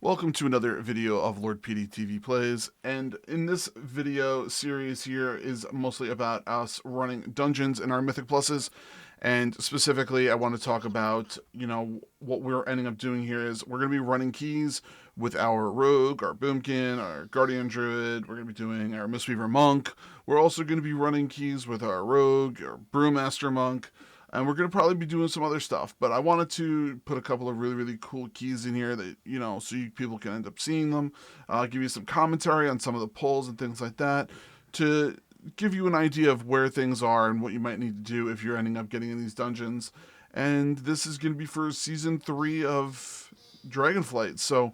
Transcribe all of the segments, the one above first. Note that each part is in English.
Welcome to another video of Lord PeteyTV Plays, and in this video series here is mostly about us running dungeons in our Mythic Pluses, and specifically I want to talk about, what we're ending up doing here is we're going to be running keys with our Rogue, our Boomkin, our Guardian Druid. We're going to be doing our Mistweaver Monk. We're also going to be running keys with our Rogue, our Brewmaster Monk, and we're going to probably be doing some other stuff, but I wanted to put a couple of really cool keys in here that, so people can end up seeing them, give you some commentary on some of the polls and things like that, to give you an idea of where things are and what you might need to do if you're ending up getting in these dungeons. And this is going to be for Season 3 of Dragonflight, so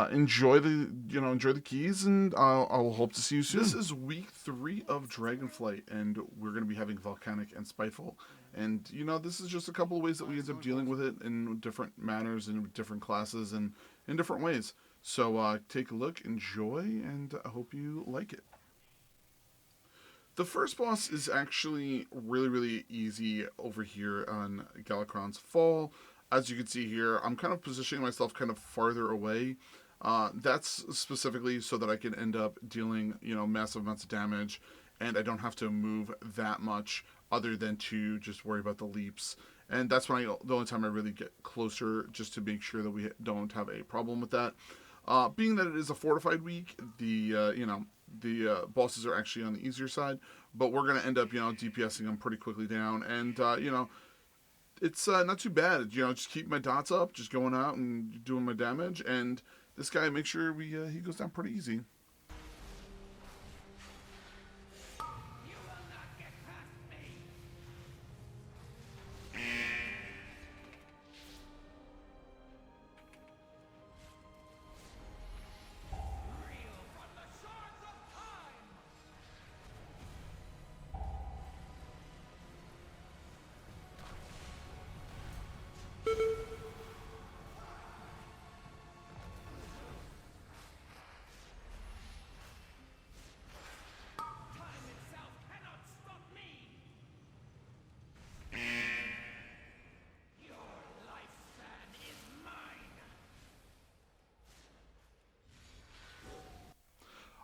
enjoy the keys, and I will hope to see you soon. This is week 3 of Dragonflight, and we're going to be having Volcanic and Spiteful. And, this is just a couple of ways that we end up dealing with it in different manners and different classes and in different ways. So take a look, enjoy, and I hope you like it. The first boss is actually really easy over here on Galakron's Fall. As you can see here, I'm kind of positioning myself kind of farther away. That's specifically so that I can end up dealing, massive amounts of damage, and I don't have to move that much other than to just worry about the leaps. And that's when the only time I really get closer, just to make sure that we don't have a problem with that. Being that it is a fortified week, the bosses are actually on the easier side, but we're going to end up, DPSing them pretty quickly down. And, it's not too bad. Just keep my dots up, just going out and doing my damage. And this guy, make sure he goes down pretty easy.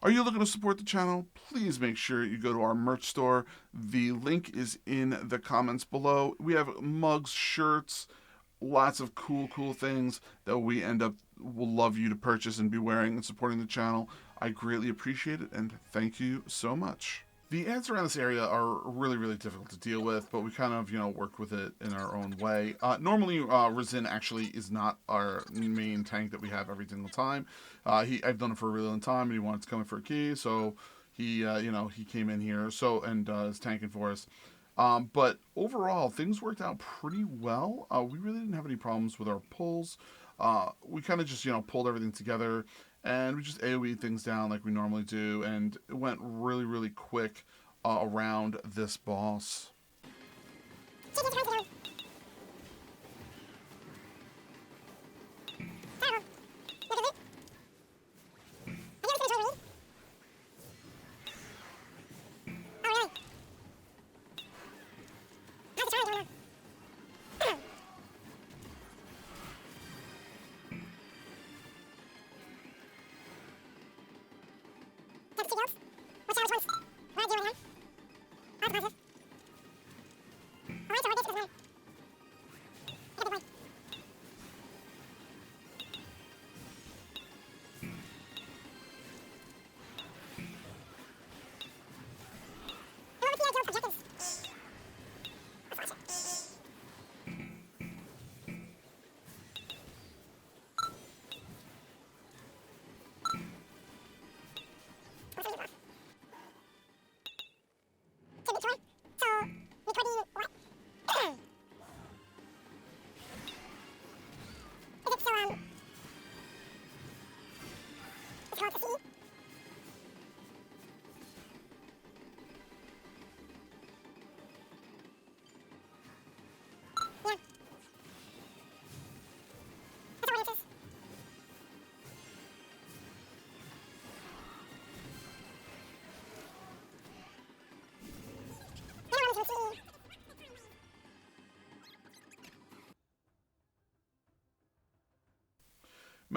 Are you looking to support the channel? Please make sure you go to our merch store. The link is in the comments below. We have mugs, shirts, lots of cool things that we will love you to purchase and be wearing and supporting the channel. I greatly appreciate it, and thank you so much. The ants around this area are really difficult to deal with, but we kind of, work with it in our own way. Normally, Rizin actually is not our main tank that we have every single time. I've done it for a really long time, and he wanted to come in for a key, so he came in here, and is tanking for us. But overall, things worked out pretty well. We really didn't have any problems with our pulls. We kind of just, pulled everything together, and we just AoE things down like we normally do, and it went really quick around this boss.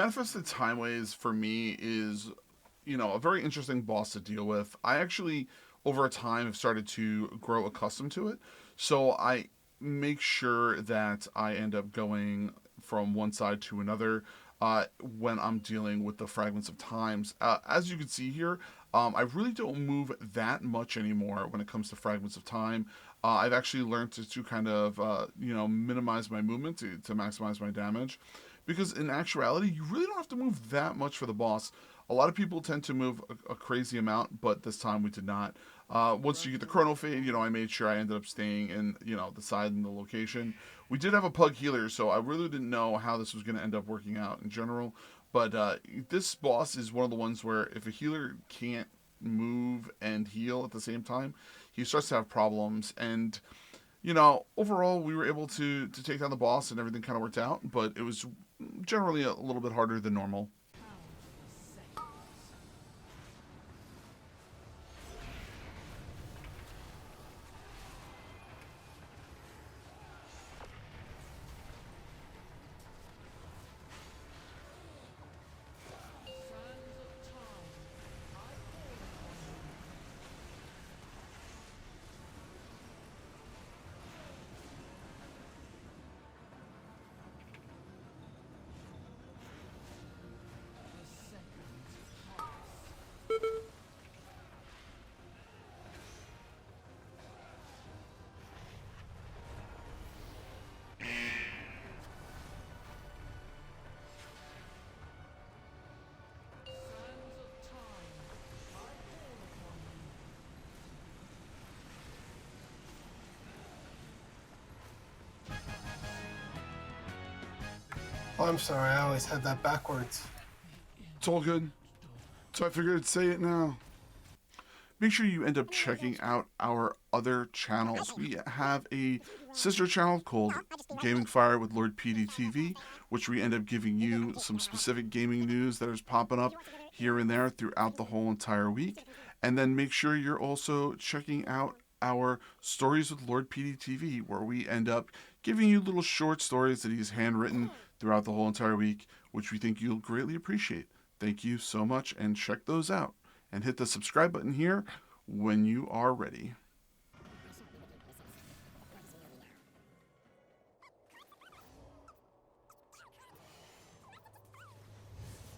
Manifested Timeways for me is, a very interesting boss to deal with. I actually, over time, have started to grow accustomed to it. So I make sure that I end up going from one side to another when I'm dealing with the Fragments of Times. As you can see here, I really don't move that much anymore when it comes to Fragments of Time. I've actually learned to kind of, minimize my movement to maximize my damage. Because in actuality, you really don't have to move that much for the boss. A lot of people tend to move a crazy amount, but this time we did not. Once you get the chrono fade, I made sure I ended up staying in, the side and the location. We did have a pug healer, so I really didn't know how this was going to end up working out in general. But this boss is one of the ones where if a healer can't move and heal at the same time, he starts to have problems. And overall, we were able to take down the boss and everything kind of worked out, but it was generally a little bit harder than normal. Oh, I'm sorry, I always had that backwards. It's all good. So I figured I'd say it now. Make sure you end up checking out our other channels. We have a sister channel called Gaming Fire with Lord PeteyTV, which we end up giving you some specific gaming news that is popping up here and there throughout the whole entire week. And then make sure you're also checking out our Stories with Lord PeteyTV, where we end up giving you little short stories that he's handwritten throughout the whole entire week, which we think you'll greatly appreciate. Thank you so much, and check those out. And hit the subscribe button here when you are ready.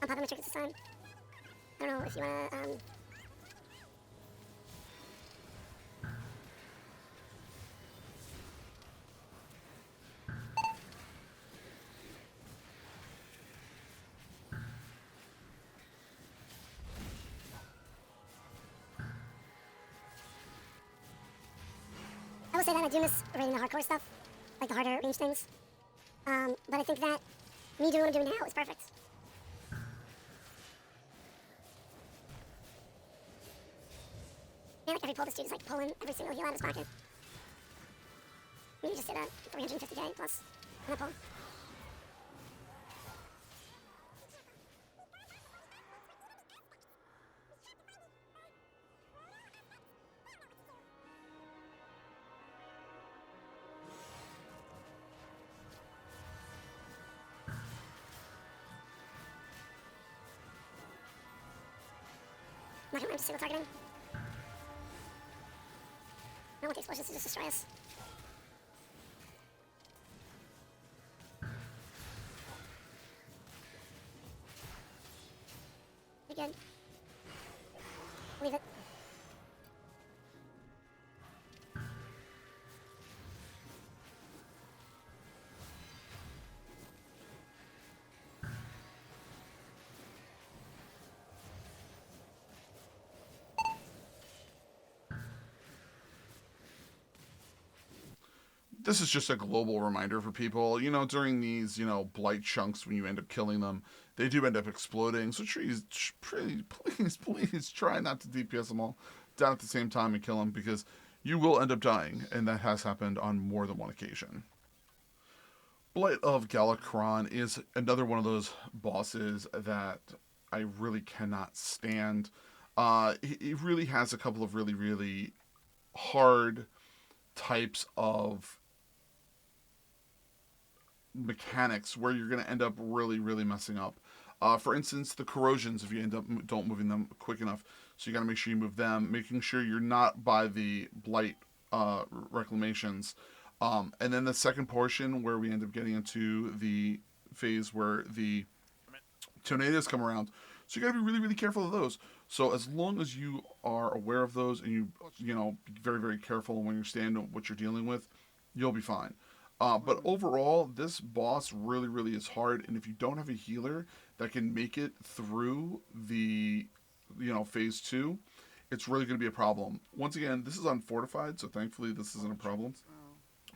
I'm popping my trinkets this time. I don't know if you wanna, I will say that I do miss raiding the hardcore stuff, like the harder range things. But I think that me doing what I'm doing now is perfect. Man, like every pull, this dude is like pulling every single heal out of his pocket. We just did a 350k plus on that pull. I'm not gonna run to single targeting. I don't want the explosions to just destroy us. Be good. Leave it. This is just a global reminder for people, during these, blight chunks when you end up killing them, they do end up exploding. So please try not to DPS them all down at the same time and kill them, because you will end up dying, and that has happened on more than one occasion. Blight of Galakron is another one of those bosses that I really cannot stand. It really has a couple of really, really hard types of mechanics where you're going to end up really, really messing up. For instance, the corrosions, if you end up don't moving them quick enough. So you got to make sure you move them, making sure you're not by the blight reclamations. And then the second portion where we end up getting into the phase where the tornadoes come around. So you got to be really, really careful of those. So as long as you are aware of those and you know, be very, very careful when you stand what you're dealing with, you'll be fine. But overall, this boss really, really is hard. And if you don't have a healer that can make it through the, you know, phase 2, it's really going to be a problem. Once again, this is unfortified, so thankfully this isn't a problem.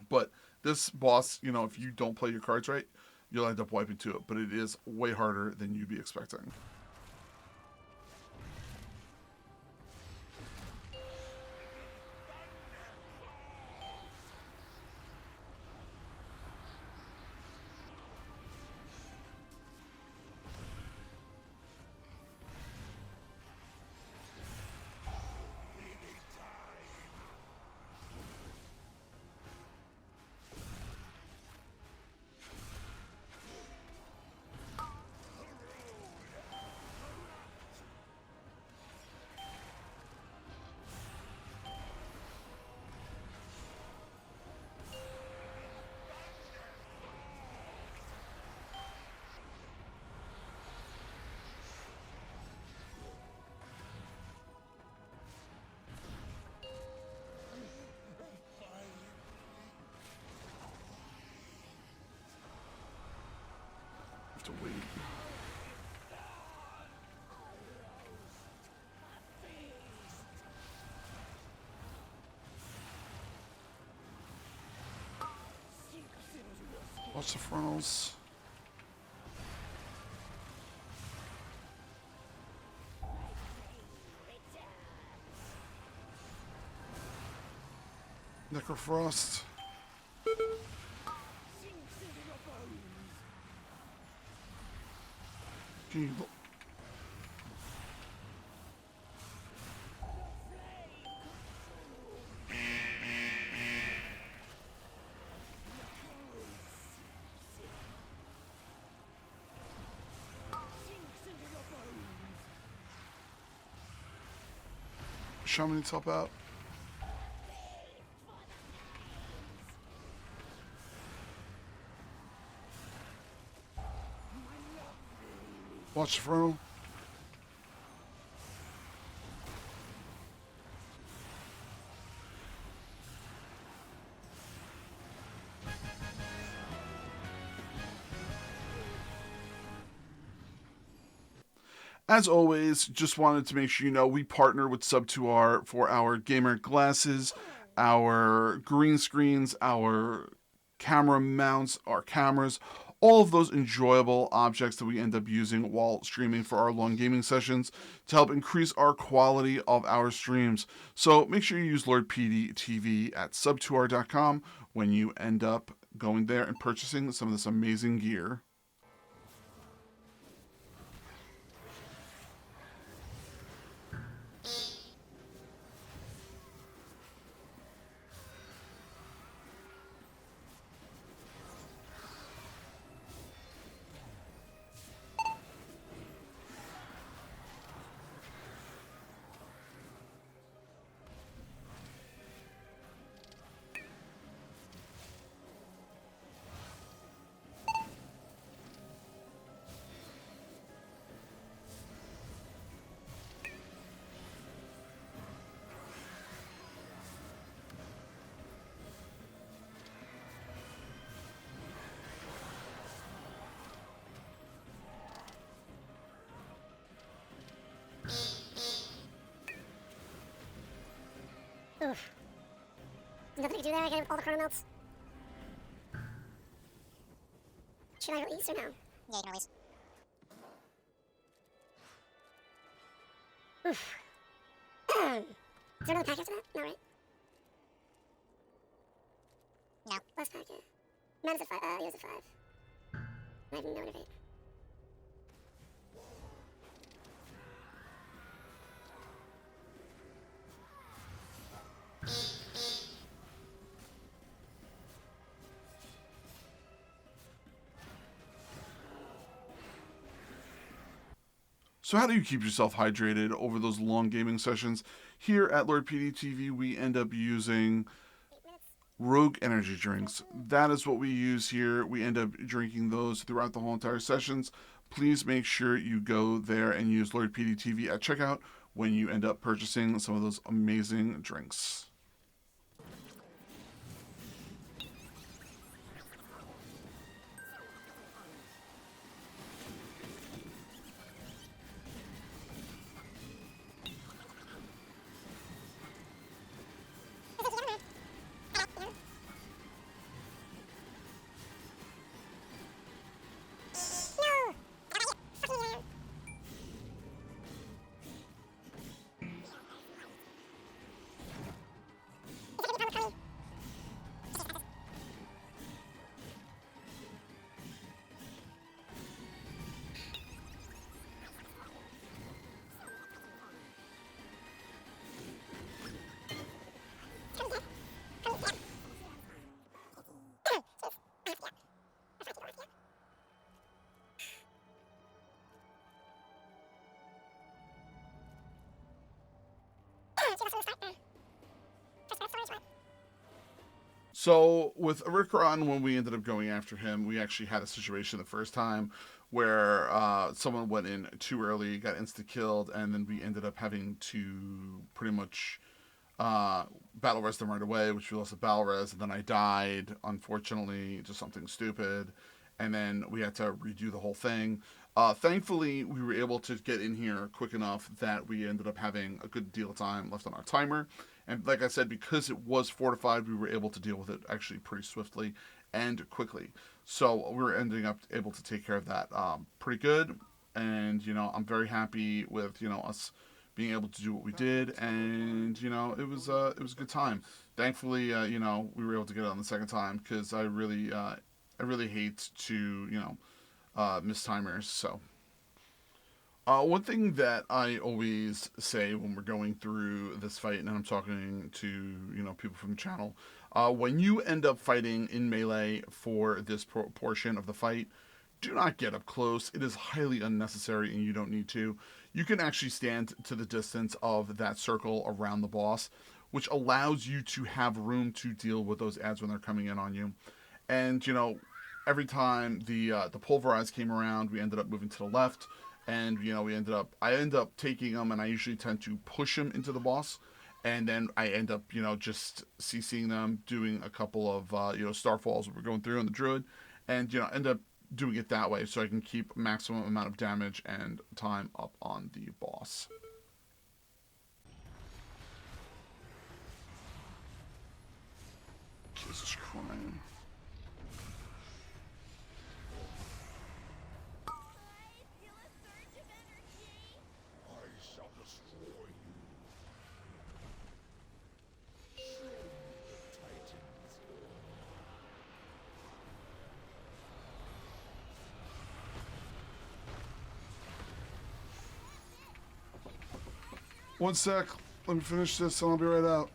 But this boss, you know, if you don't play your cards right, you'll end up wiping to it. But it is way harder than you'd be expecting. To wait. Watch the frontals. Necrofrost. Can you look? Shaman needs help out. Watch the frontal. As always, just wanted to make sure you know we partner with Sub2R for our gamer glasses, our green screens, our camera mounts, our cameras, all of those enjoyable objects that we end up using while streaming for our long gaming sessions to help increase our quality of our streams. So make sure you use Lord PeteyTV at sub2r.com when you end up going there and purchasing some of this amazing gear. Oof. Nothing to do there, I get all the chrono melts. Should I release or no? Yeah, you can release. Oof. Is there another pack after that? No, right? No. Last pack, yeah. Mana's at 5, yours at 5. I have no innovate. So how do you keep yourself hydrated over those long gaming sessions? Here at Lord PeteyTV, we end up using Rogue energy drinks. That is what we use here. We end up drinking those throughout the whole entire sessions. Please make sure you go there and use Lord PeteyTV at checkout when you end up purchasing some of those amazing drinks. So with Galakron, when we ended up going after him, we actually had a situation the first time where someone went in too early, got insta-killed, and then we ended up having to pretty much battle res them right away, which we lost a battle res, and then I died, unfortunately, to something stupid, and then we had to redo the whole thing. Thankfully, we were able to get in here quick enough that we ended up having a good deal of time left on our timer. And like I said, because it was fortified, we were able to deal with it actually pretty swiftly and quickly. So we were ending up able to take care of that pretty good. And, you know, I'm very happy with, you know, us being able to do what we did. And, you know, it was a good time. Thankfully, you know, we were able to get it on the second time because I really hate to, you know, miss timers. So one thing that I always say when we're going through this fight, and I'm talking to, you know, people from the channel, when you end up fighting in melee for this portion of the fight, do not get up close. It is highly unnecessary and you don't need to. You can actually stand to the distance of that circle around the boss, which allows you to have room to deal with those ads when they're coming in on you. And, you know, every time the pulverize came around, we ended up moving to the left. And, you know, I end up taking them, and I usually tend to push them into the boss. And then I end up, you know, just CCing them, doing a couple of, you know, starfalls we're going through on the Druid. And, you know, end up doing it that way so I can keep maximum amount of damage and time up on the boss. Jesus Christ. One sec. Let me finish this and I'll be right out.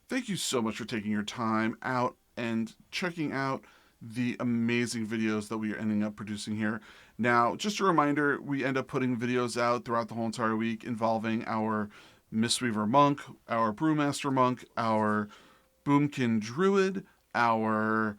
Thank you so much for taking your time out and checking out the amazing videos that we are ending up producing here. Now, just a reminder, we end up putting videos out throughout the whole entire week involving our Mistweaver Monk, our Brewmaster Monk, our Boomkin Druid, our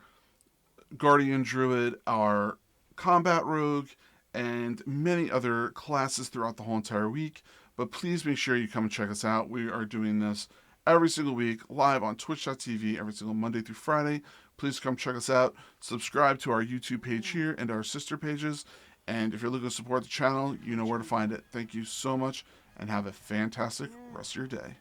Guardian Druid, our Combat Rogue, and many other classes throughout the whole entire week. But please make sure you come and check us out. We are doing this every single week live on twitch.tv every single Monday through Friday. Please come check us out. Subscribe to our YouTube page here and our sister pages. And if you're looking to support the channel, you know where to find it. Thank you so much and have a fantastic rest of your day.